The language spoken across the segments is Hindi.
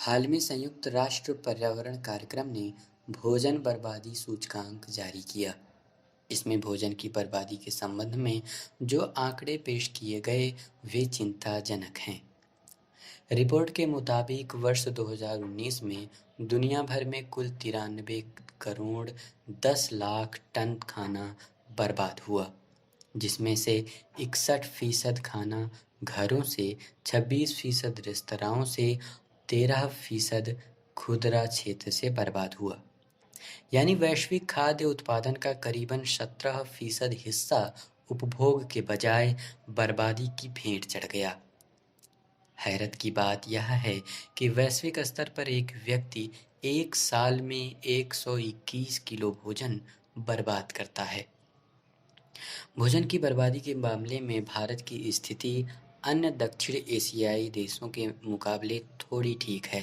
हाल में संयुक्त राष्ट्र पर्यावरण कार्यक्रम ने भोजन बर्बादी सूचकांक जारी किया। इसमें भोजन की बर्बादी के संबंध में जो आंकड़े पेश किए गए वे चिंताजनक हैं। रिपोर्ट के मुताबिक वर्ष 2019 में दुनिया भर में कुल 93 करोड़ 10 लाख टन खाना बर्बाद हुआ, जिसमें से 61% खाना घरों से, 26% रेस्तराओं से, 13% खुदरा क्षेत्र से बर्बाद हुआ। यानी वैश्विक खाद्य उत्पादन का करीबन 17% हिस्सा उपभोग के बजाय बर्बादी की भेंट चढ़ गया। हैरत की बात यह है कि वैश्विक स्तर पर एक व्यक्ति एक साल में 121 किलो भोजन बर्बाद करता है। भोजन की बर्बादी के मामले में भारत की स्थिति अन्य दक्षिण एशियाई देशों के मुकाबले थोड़ी ठीक है,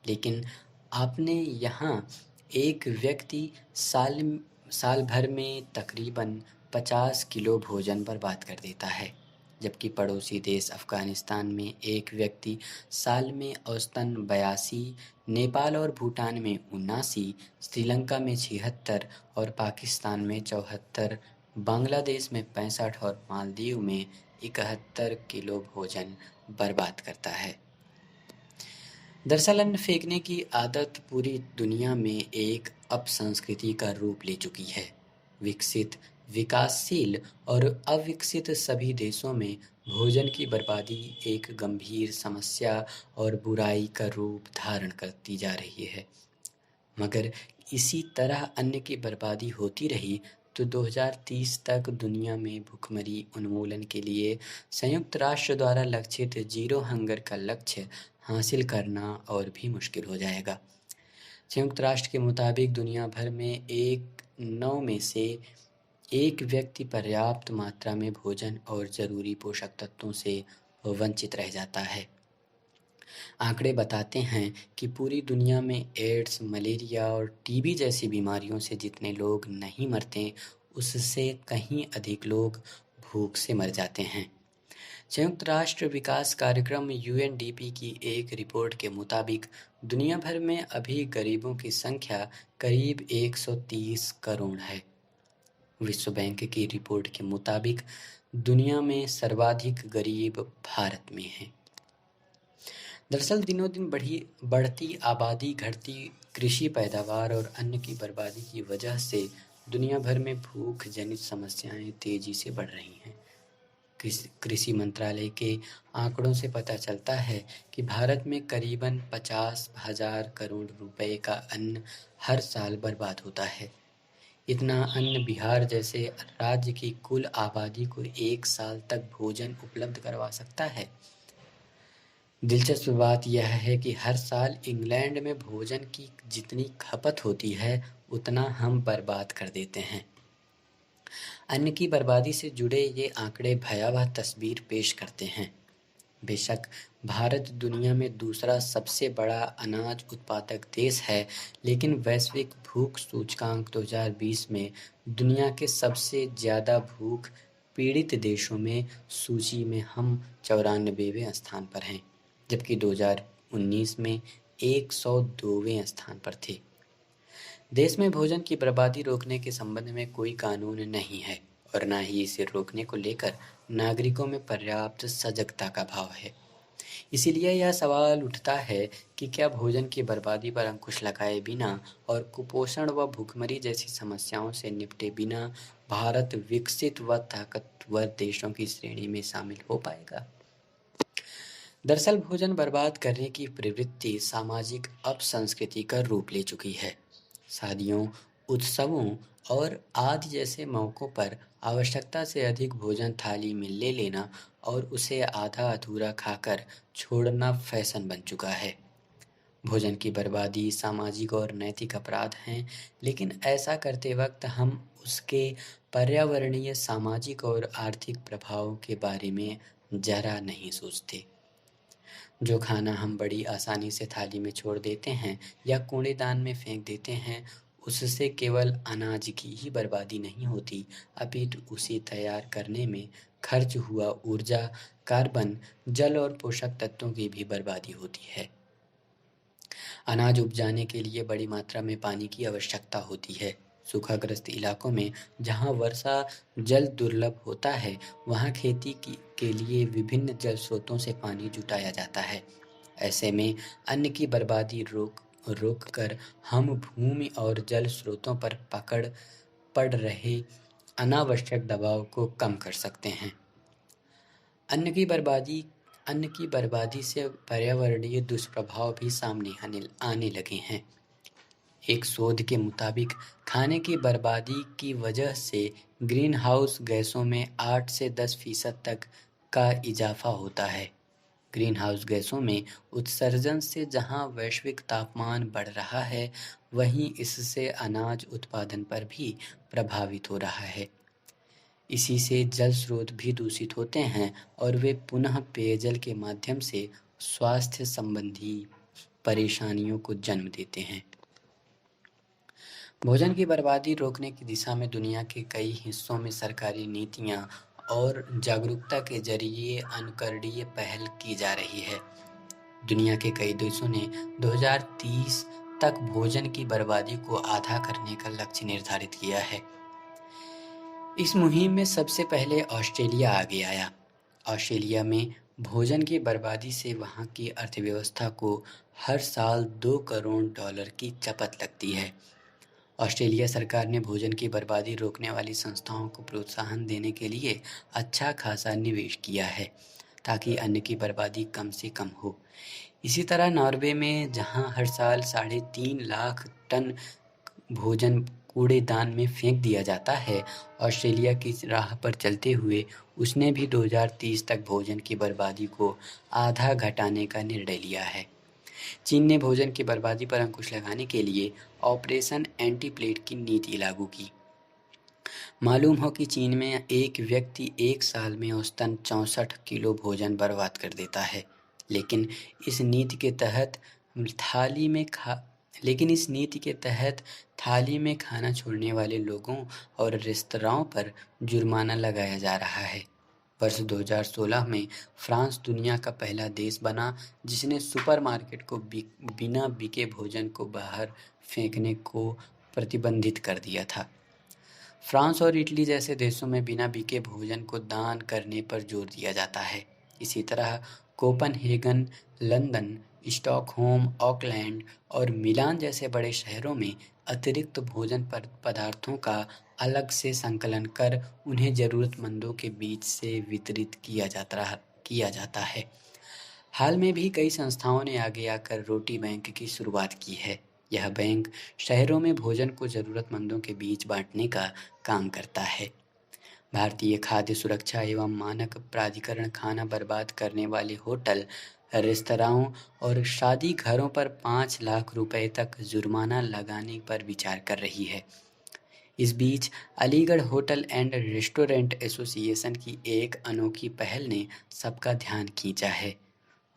लेकिन आपने यहाँ एक व्यक्ति साल भर में तकरीबन 50 किलो भोजन बर्बाद कर देता है, जबकि पड़ोसी देश अफ़गानिस्तान में एक व्यक्ति साल में औसतन 82, नेपाल और भूटान में 79, श्रीलंका में 76 और पाकिस्तान में 74, बांग्लादेश में 65 और मालदीव में 71 किलो भोजन बर्बाद करता है। दरअसल अन्न फेंकने की आदत पूरी दुनिया में एक अपसंस्कृति का रूप ले चुकी है। विकसित, विकासशील और अविकसित सभी देशों में भोजन की बर्बादी एक गंभीर समस्या और बुराई का रूप धारण करती जा रही है। मगर इसी तरह अन्न की बर्बादी होती रही तो 2030 तक दुनिया में भुखमरी उन्मूलन के लिए संयुक्त राष्ट्र द्वारा लक्षित जीरो हंगर का लक्ष्य हासिल करना और भी मुश्किल हो जाएगा। संयुक्त राष्ट्र के मुताबिक दुनिया भर में 9 में से 1 व्यक्ति पर्याप्त मात्रा में भोजन और ज़रूरी पोषक तत्वों से वंचित रह जाता है। आंकड़े बताते हैं कि पूरी दुनिया में एड्स, मलेरिया और टीबी जैसी बीमारियों से जितने लोग नहीं मरते, उससे कहीं अधिक लोग भूख से मर जाते हैं। संयुक्त राष्ट्र विकास कार्यक्रम यूएनडीपी की एक रिपोर्ट के मुताबिक दुनिया भर में अभी गरीबों की संख्या करीब 130 करोड़ है। विश्व बैंक की रिपोर्ट के मुताबिक दुनिया में सर्वाधिक गरीब भारत में हैं। दरअसल दिनों दिन बढ़ती आबादी, घटती कृषि पैदावार और अन्न की बर्बादी की वजह से दुनिया भर में भूख जनित समस्याएं तेजी से बढ़ रही हैं। कृषि मंत्रालय के आंकड़ों से पता चलता है कि भारत में करीबन 50,000 करोड़ रुपए का अन्न हर साल बर्बाद होता है। इतना अन्न बिहार जैसे राज्य की कुल आबादी को एक साल तक भोजन उपलब्ध करवा सकता है। दिलचस्प बात यह है कि हर साल इंग्लैंड में भोजन की जितनी खपत होती है उतना हम बर्बाद कर देते हैं। अन्न की बर्बादी से जुड़े ये आंकड़े भयावह तस्वीर पेश करते हैं। बेशक भारत दुनिया में दूसरा सबसे बड़ा अनाज उत्पादक देश है, लेकिन वैश्विक भूख सूचकांक 2020 में दुनिया के सबसे ज़्यादा भूख पीड़ित देशों में सूची में हम 94वें स्थान पर हैं, जबकि 2019 में 102वें स्थान पर थे। देश में भोजन की बर्बादी रोकने के संबंध में कोई कानून नहीं है और न ही इसे रोकने को लेकर नागरिकों में पर्याप्त सजगता का भाव है। इसीलिए यह सवाल उठता है कि क्या भोजन की बर्बादी पर अंकुश लगाए बिना और कुपोषण व भूखमरी जैसी समस्याओं से निपटे बिना भारत विकसित व ताकतवर देशों की श्रेणी में शामिल हो पाएगा? दरअसल भोजन बर्बाद करने की प्रवृत्ति सामाजिक अपसंस्कृति का रूप ले चुकी है। शादियों, उत्सवों और आदि जैसे मौक़ों पर आवश्यकता से अधिक भोजन थाली में ले लेना और उसे आधा अधूरा खाकर छोड़ना फैशन बन चुका है। भोजन की बर्बादी सामाजिक और नैतिक अपराध हैं, लेकिन ऐसा करते वक्त हम उसके पर्यावरणीय, सामाजिक और आर्थिक प्रभावों के बारे में जरा नहीं सोचते। जो खाना हम बड़ी आसानी से थाली में छोड़ देते हैं या कूड़ेदान में फेंक देते हैं, उससे केवल अनाज की ही बर्बादी नहीं होती, अपितु उसे तैयार करने में खर्च हुआ ऊर्जा, कार्बन, जल और पोषक तत्वों की भी बर्बादी होती है। अनाज उपजाने के लिए बड़ी मात्रा में पानी की आवश्यकता होती है। सूखाग्रस्त इलाकों में जहाँ वर्षा जल दुर्लभ होता है, वहाँ खेती के लिए विभिन्न जल स्रोतों से पानी जुटाया जाता है। ऐसे में अन्न की बर्बादी रोक कर हम भूमि और जल स्रोतों पर पड़ रहे अनावश्यक दबाव को कम कर सकते हैं। अन्न की बर्बादी से पर्यावरणीय दुष्प्रभाव भी सामने आने लगे हैं। एक शोध के मुताबिक खाने की बर्बादी की वजह से ग्रीन हाउस गैसों में 8 से 10% तक का इजाफा होता है। ग्रीन हाउस गैसों में उत्सर्जन से जहां वैश्विक तापमान बढ़ रहा है, वहीं इससे अनाज उत्पादन पर भी प्रभावित हो रहा है। इसी से जल स्रोत भी दूषित होते हैं और वे पुनः पेयजल के माध्यम से स्वास्थ्य संबंधी परेशानियों को जन्म देते हैं। भोजन की बर्बादी रोकने की दिशा में दुनिया के कई हिस्सों में सरकारी नीतियां और जागरूकता के जरिए अनुकरणीय पहल की जा रही है। दुनिया के कई देशों ने 2030 तक भोजन की बर्बादी को आधा करने का लक्ष्य निर्धारित किया है। इस मुहिम में सबसे पहले ऑस्ट्रेलिया आगे आया। ऑस्ट्रेलिया में भोजन की बर्बादी से वहां की अर्थव्यवस्था को हर साल $2 करोड़ की चपत लगती है। ऑस्ट्रेलिया सरकार ने भोजन की बर्बादी रोकने वाली संस्थाओं को प्रोत्साहन देने के लिए अच्छा खासा निवेश किया है, ताकि अन्न की बर्बादी कम से कम हो। इसी तरह नॉर्वे में जहां हर साल 3.5 लाख टन भोजन कूड़ेदान में फेंक दिया जाता है, ऑस्ट्रेलिया की राह पर चलते हुए उसने भी 2030 तक भोजन की बर्बादी को आधा घटाने का निर्णय लिया है। चीन ने भोजन की बर्बादी पर अंकुश लगाने के लिए ऑपरेशन एंटी प्लेट की नीति लागू की। मालूम हो कि चीन में एक व्यक्ति एक साल में औसतन 64 किलो भोजन बर्बाद कर देता है। लेकिन इस नीति के तहत थाली में खाना छोड़ने वाले लोगों और रेस्तरां पर जुर्माना लगाया जा रहा है। वर्ष 2016 में फ्रांस दुनिया का पहला देश बना जिसने सुपरमार्केट को बिना बिके भोजन को बाहर फेंकने को प्रतिबंधित कर दिया था। फ्रांस और इटली जैसे देशों में बिना बिके भोजन को दान करने पर जोर दिया जाता है। इसी तरह कोपनहेगन, लंदन, स्टॉकहोम, ऑकलैंड और मिलान जैसे बड़े शहरों में अतिरिक्त भोजन पदार्थों का अलग से संकलन कर उन्हें ज़रूरतमंदों के बीच से वितरित किया जाता है। हाल में भी कई संस्थाओं ने आगे आकर रोटी बैंक की शुरुआत की है। यह बैंक शहरों में भोजन को ज़रूरतमंदों के बीच बांटने का काम करता है। भारतीय खाद्य सुरक्षा एवं मानक प्राधिकरण खाना बर्बाद करने वाले होटल, रेस्तराओं और शादी घरों पर 5 लाख रुपए तक जुर्माना लगाने पर विचार कर रही है। इस बीच Aligarh hotel and restaurant association की एक अनोखी पहल ने सबका ध्यान खींचा है।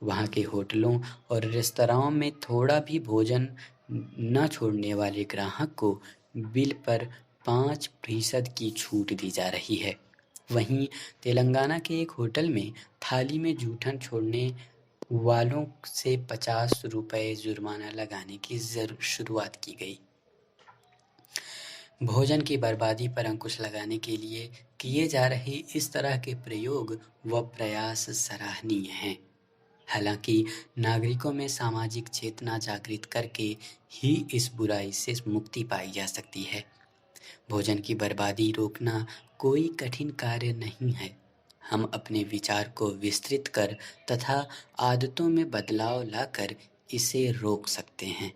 वहाँ के होटलों और रेस्तराओं में थोड़ा भी भोजन न छोड़ने वाले ग्राहक को बिल पर 5% की छूट दी जा रही है। वहीं तेलंगाना के एक होटल में थाली में जूठन छोड़ने वालों से 50 रुपये जुर्माना लगाने की शुरुआत की गई। भोजन की बर्बादी पर अंकुश लगाने के लिए किए जा रहे इस तरह के प्रयोग व प्रयास सराहनीय हैं। हालांकि नागरिकों में सामाजिक चेतना जागृत करके ही इस बुराई से मुक्ति पाई जा सकती है। भोजन की बर्बादी रोकना कोई कठिन कार्य नहीं है। हम अपने विचार को विस्तृत कर तथा आदतों में बदलाव लाकर इसे रोक सकते हैं।